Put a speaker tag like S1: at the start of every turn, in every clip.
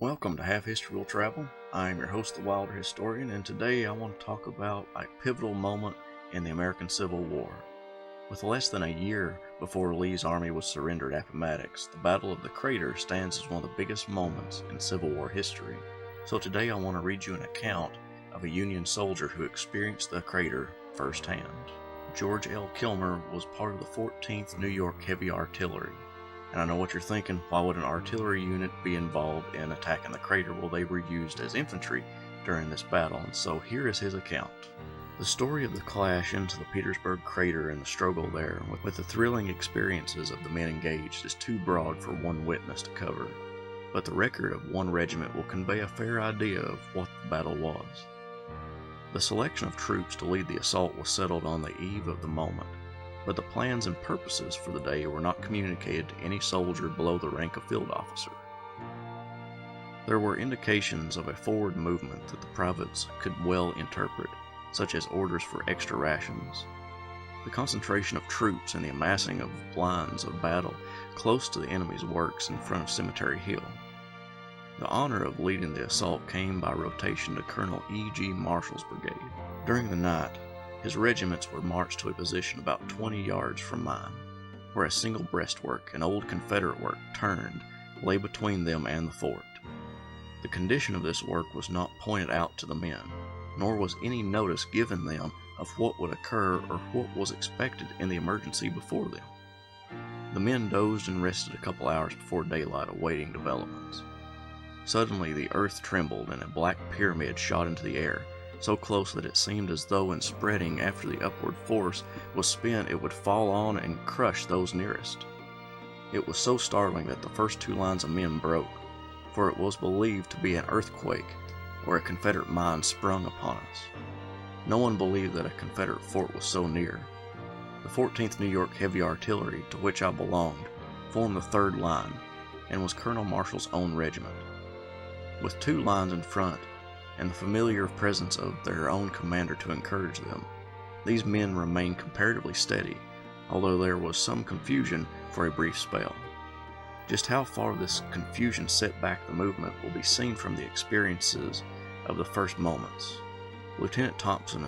S1: Welcome to Half History Will Travel. I am your host, the Wilder Historian, and today I want to talk about a pivotal moment in the American Civil War. With less than a year before Lee's army was surrendered at Appomattox, the Battle of the Crater stands as one of the biggest moments in Civil War history. So today I want to read you an account of a Union soldier who experienced the crater firsthand. George L. Kilmer was part of the 14th New York Heavy Artillery. And I know what you're thinking, why would an artillery unit be involved in attacking the crater? Well, they were used as infantry during this battle, and so here is his account. The story of the clash into the Petersburg crater and the struggle there, with the thrilling experiences of the men engaged, is too broad for one witness to cover. But the record of one regiment will convey a fair idea of what the battle was. The selection of troops to lead the assault was settled on the eve of the moment, but the plans and purposes for the day were not communicated to any soldier below the rank of field officer. There were indications of a forward movement that the privates could well interpret, such as orders for extra rations. The concentration of troops and the amassing of lines of battle close to the enemy's works in front of Cemetery Hill. The honor of leading the assault came by rotation to Colonel E.G. Marshall's brigade. During the night, his regiments were marched to a position about 20 yards from mine, where a single breastwork, an old Confederate work, turned, lay between them and the fort. The condition of this work was not pointed out to the men, nor was any notice given them of what would occur or what was expected in the emergency before them. The men dozed and rested a couple hours before daylight, awaiting developments. Suddenly the earth trembled and a black pyramid shot into the air, so close that it seemed as though in spreading after the upward force was spent it would fall on and crush those nearest. It was so startling that the first two lines of men broke, for it was believed to be an earthquake or a Confederate mine sprung upon us. No one believed that a Confederate fort was so near. The 14th New York Heavy Artillery, to which I belonged, formed the third line and was Colonel Marshall's own regiment. With two lines in front, and the familiar presence of their own commander to encourage them, these men remained comparatively steady, although there was some confusion for a brief spell. Just how far this confusion set back the movement will be seen from the experiences of the first moments. Lieutenant Thompson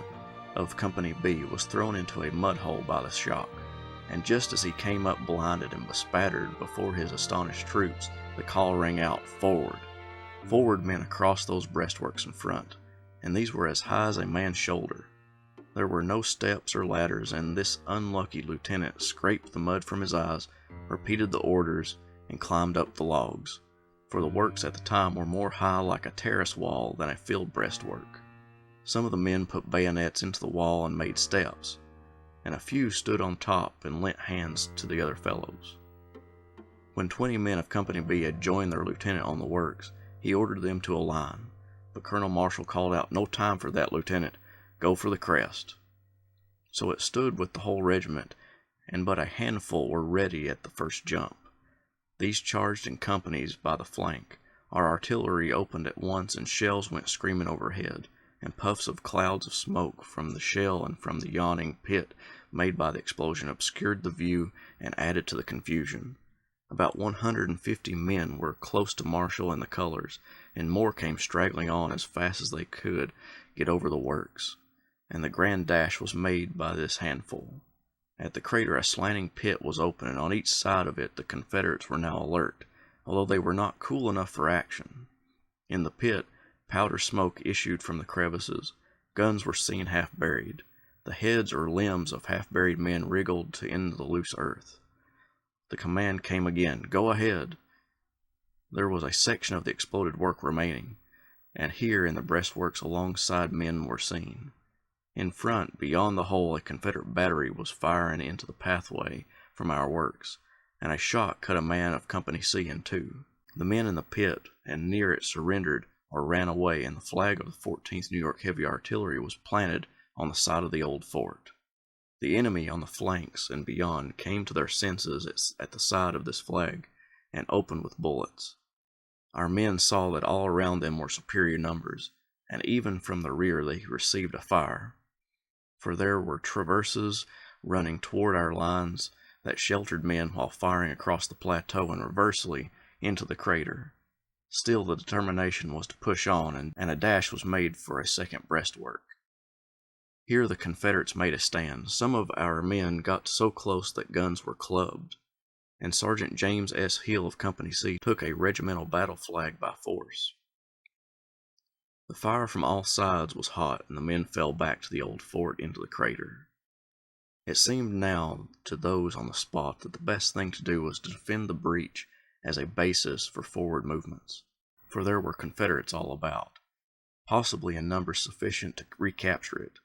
S1: of Company B was thrown into a mud hole by the shock, and just as he came up blinded and bespattered before his astonished troops, the call rang out, "Forward!" Forward meant across those breastworks in front, and these were as high as a man's shoulder. There were no steps or ladders, and this unlucky lieutenant scraped the mud from his eyes, repeated the orders, and climbed up the logs, for the works at the time were more high like a terrace wall than a field breastwork. Some of the men put bayonets into the wall and made steps, and a few stood on top and lent hands to the other fellows. When 20 men of Company B had joined their lieutenant on the works, he ordered them to a line, but Colonel Marshall called out, "No time for that, Lieutenant. Go for the crest." So it stood with the whole regiment, and but a handful were ready at the first jump. These charged in companies by the flank. Our artillery opened at once, and shells went screaming overhead, and puffs of clouds of smoke from the shell and from the yawning pit made by the explosion obscured the view and added to the confusion. About 150 men were close to Marshall and the colors, and more came straggling on as fast as they could get over the works, and the grand dash was made by this handful. At the crater a slanting pit was open, and on each side of it the Confederates were now alert, although they were not cool enough for action. In the pit, powder smoke issued from the crevices, guns were seen half buried, the heads or limbs of half-buried men wriggled into the loose earth. The command came again, "Go ahead!" There was a section of the exploded work remaining, and here in the breastworks alongside men were seen. In front, beyond the hole, a Confederate battery was firing into the pathway from our works, and a shot cut a man of Company C in two. The men in the pit and near it surrendered or ran away, and the flag of the 14th New York Heavy Artillery was planted on the side of the old fort. The enemy on the flanks and beyond came to their senses at the sight of this flag and opened with bullets. Our men saw that all around them were superior numbers, and even from the rear they received a fire, for there were traverses running toward our lines that sheltered men while firing across the plateau and reversely into the crater. Still, the determination was to push on, and a dash was made for a second breastwork. Here the Confederates made a stand. Some of our men got so close that guns were clubbed, and Sergeant James S. Hill of Company C took a regimental battle flag by force. The fire from all sides was hot, and the men fell back to the old fort into the crater. It seemed now to those on the spot that the best thing to do was to defend the breach as a basis for forward movements, for there were Confederates all about, possibly in numbers sufficient to recapture it.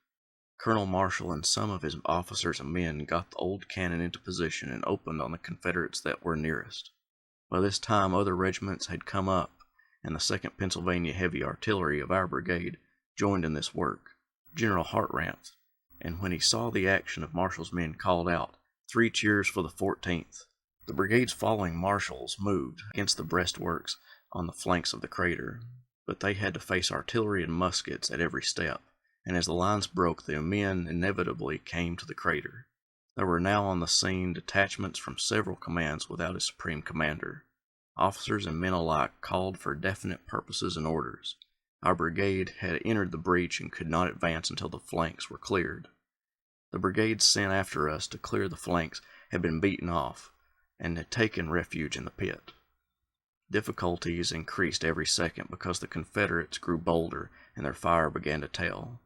S1: Colonel Marshall and some of his officers and men got the old cannon into position and opened on the Confederates that were nearest. By this time other regiments had come up, and the 2nd Pennsylvania Heavy Artillery of our brigade joined in this work. General Hartranft, and when he saw the action of Marshall's men, called out, "3 cheers for the 14th." The brigades following Marshall's moved against the breastworks on the flanks of the crater, but they had to face artillery and muskets at every step, and as the lines broke, the men inevitably came to the crater. There were now on the scene detachments from several commands without a supreme commander. Officers and men alike called for definite purposes and orders. Our brigade had entered the breach and could not advance until the flanks were cleared. The brigades sent after us to clear the flanks had been beaten off, and had taken refuge in the pit. Difficulties increased every second because the Confederates grew bolder and their fire began to tell.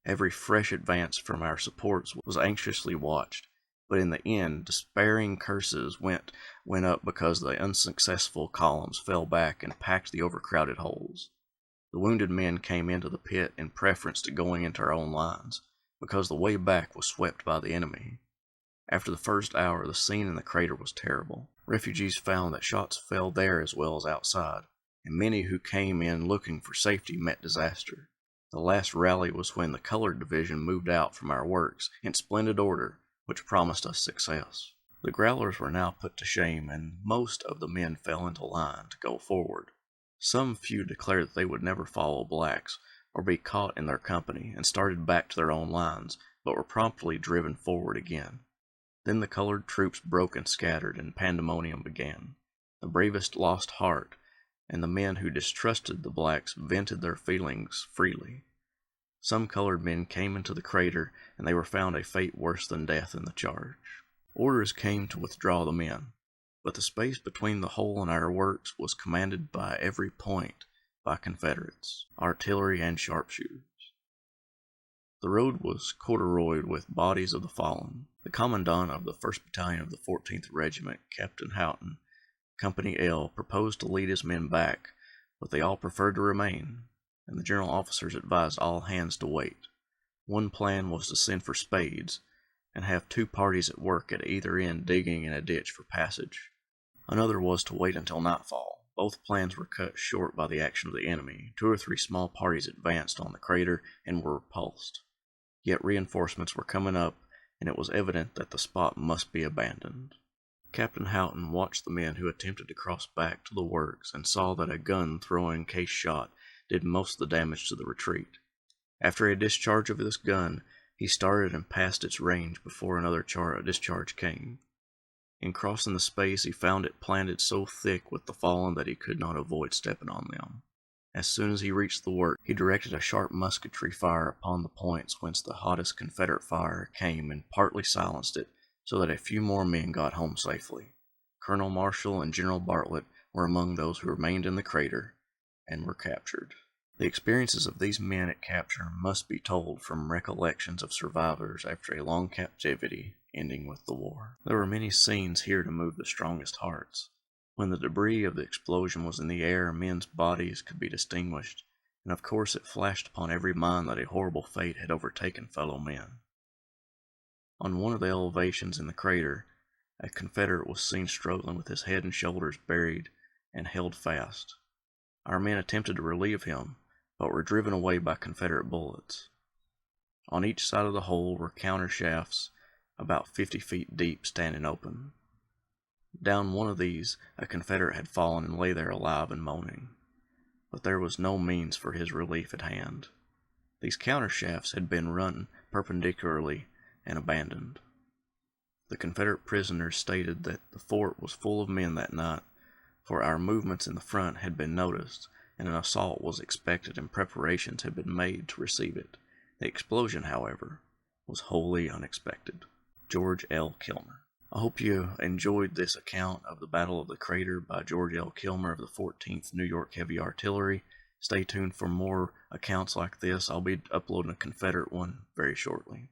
S1: Every fresh advance from our supports was anxiously watched, but in the end despairing curses went up because the unsuccessful columns fell back and packed the overcrowded holes. The wounded men came into the pit in preference to going into our own lines, because the way back was swept by the enemy. After the first hour, the scene in the crater was terrible. Refugees found that shots fell there as well as outside, and many who came in looking for safety met disaster. The last rally was when the colored division moved out from our works in splendid order, which promised us success. The growlers were now put to shame, and most of the men fell into line to go forward. Some few declared that they would never follow blacks or be caught in their company, and started back to their own lines, but were promptly driven forward again. Then the colored troops broke and scattered, and pandemonium began. The bravest lost heart, and the men who distrusted the blacks vented their feelings freely. Some colored men came into the crater, and they were found a fate worse than death in the charge. Orders came to withdraw the men, but the space between the hole and our works was commanded by every point by Confederates, artillery, and sharpshooters. The road was corduroyed with bodies of the fallen. The commandant of the 1st Battalion of the 14th Regiment, Captain Houghton, Company L, proposed to lead his men back, but they all preferred to remain, and the general officers advised all hands to wait. One plan was to send for spades, and have 2 parties at work at either end digging in a ditch for passage. Another was to wait until nightfall. Both plans were cut short by the action of the enemy. 2 or 3 small parties advanced on the crater and were repulsed. Yet reinforcements were coming up, and it was evident that the spot must be abandoned. Captain Houghton watched the men who attempted to cross back to the works, and saw that a gun throwing case shot did most of the damage to the retreat. After a discharge of this gun, he started and passed its range before another discharge came. In crossing the space, he found it planted so thick with the fallen that he could not avoid stepping on them. As soon as he reached the work, he directed a sharp musketry fire upon the points whence the hottest Confederate fire came, and partly silenced it, so that a few more men got home safely. Colonel Marshall and General Bartlett were among those who remained in the crater and were captured. The experiences of these men at capture must be told from recollections of survivors after a long captivity ending with the war. There were many scenes here to move the strongest hearts. When the debris of the explosion was in the air, men's bodies could be distinguished, and of course it flashed upon every mind that a horrible fate had overtaken fellow men. On one of the elevations in the crater, a Confederate was seen struggling with his head and shoulders buried and held fast. Our men attempted to relieve him, but were driven away by Confederate bullets. On each side of the hole were counter shafts about 50 feet deep, standing open. Down one of these a Confederate had fallen and lay there alive and moaning, but there was no means for his relief at hand. These counter shafts had been run perpendicularly and abandoned. The Confederate prisoners stated that the fort was full of men that night, for our movements in the front had been noticed, and an assault was expected and preparations had been made to receive it. The explosion, however, was wholly unexpected. George L. Kilmer. I hope you enjoyed this account of the Battle of the Crater by George L. Kilmer of the 14th New York Heavy Artillery. Stay tuned for more accounts like this. I'll be uploading a Confederate one very shortly.